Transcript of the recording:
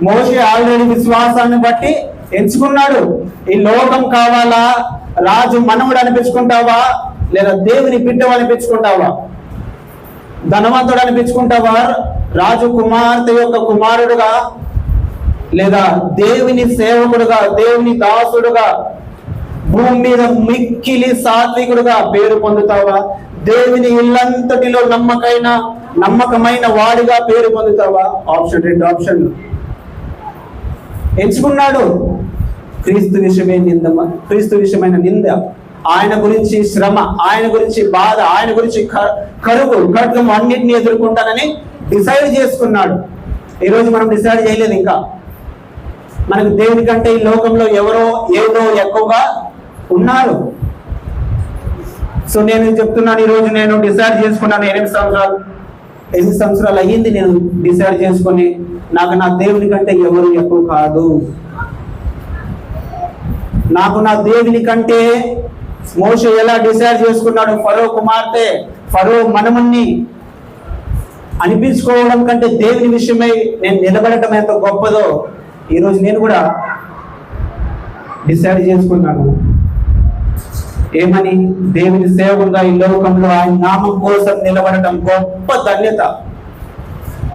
మోషే already విశ్వాసాన్ని బట్టి ఎంచుకున్నాడు. ఈ లోకం కావాలా, రాజు మనవుడు అనిపించుకుంటావా, లేదా దేవుని బిడ్డ అనిపించుకుంటావా, ధనవంతుడు అనిపించుకుంటావా, రాజు కుమార్తె యొక్క కుమారుడుగా, లేదా దేవుని సేవకుడుగా, దేవుని దాసుడుగా, భూమి మీద మిక్కిలి సాత్వికుడుగా పేరు పొందుతావా, దేవుని ఇల్లంతటిలో నమ్మకమైన వాడిగా పేరు పొందుతావా? ఆప్షన్ 2 ఆప్షన్లు ఎంచుకున్నాడు. క్రీస్తు విషయమైన నింద, ఆయన గురించి శ్రమ, ఆయన గురించి బాధ, ఆయన గురించి కరువు ఖడ్గం అన్నిటిని ఎదుర్కొంటానని డిసైడ్ చేసుకున్నాడు. ఈరోజు మనం డిసైడ్ చేయలేదు. ఇంకా మనకు దేవుని కంటే ఈ లోకంలో ఏదో ఎక్కువగా ఉన్నారు. సో నేను చెప్తున్నాను, ఈరోజు నేను డిసైడ్ చేసుకున్నాను. 8 సంవత్సరాలు అయ్యింది నేను డిసైడ్ చేసుకుని, నాకు నా దేవుని కంటే ఎవరు ఎక్కువ కాదు. నాకు నా దేవుని కంటే, మోషే ఎలా డిసైడ్ చేసుకున్నాడు, ఫరో కుమార్తె, ఫరో మనముని అనిపించుకోవడం కంటే దేవుని విషయమై నేను నిలబడటం ఎంత గొప్పదో ఈరోజు నేను కూడా డిసైడ్ చేసుకున్నాను. ఏమని? దేవుని సేవకుగా ఈ లోకంలో ఆయన నామం కోసం నిలబడటం గొప్ప ధన్యత.